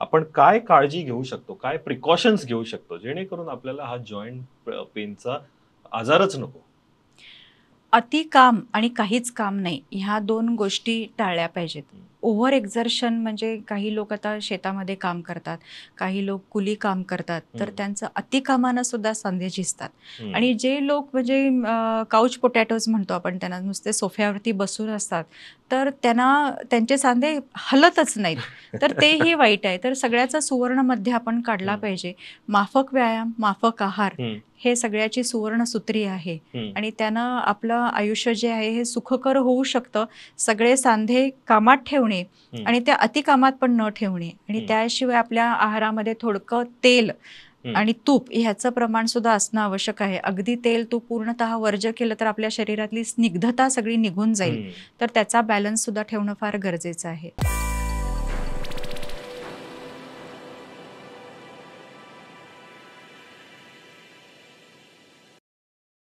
आपण काय काळजी घेऊ शकतो, काय प्रिकॉशन्स घेऊ शकतो, जेणेकरून आपल्याला हा जॉइंट पेनचा आजारच नको? अति काम आणि काहीच काम नाही ह्या 2 गोष्टी टाळल्या पाहिजेत. हं, ओव्हर एक्झर्शन म्हणजे काही लोक आता शेतामध्ये काम करतात, काही लोक कुली काम करतात, तर हं, त्यांचं अतिकामानं सुद्धा सांधे झिजतात. हं, आणि जे लोक म्हणजे काउच पोटॅटोज म्हणतो आपण त्यांना, नुसते सोफ्यावरती बसून असतात, तर त्यांना त्यांचे सांधे हलतच नाहीत. तर तेही वाईट आहे. तर सगळ्याचा सुवर्ण मध्य आपण काढला हं, पाहिजे. माफक व्यायाम, माफक आहार हं, हे सगळ्याची सुवर्णसूत्री आहे. हं, आणि त्यानं आपलं आयुष्य जे आहे हे सुखकर होऊ शकतं. सगळे सांधे कामात ठेवणे हं, आणि त्या अतिकामात पण न ठेवणे आणि हं, त्याशिवाय आपल्या आहारामध्ये थोडकं तेल हं, आणि तूप ह्याचं प्रमाण सुद्धा असणं आवश्यक आहे. अगदी तेल तूप पूर्णतः वर्ज केलं तर आपल्या शरीरातली स्निग्धता सगळी निघून जाईल. हं. तर त्याचा बॅलन्स सुद्धा ठेवणं फार गरजेचं आहे.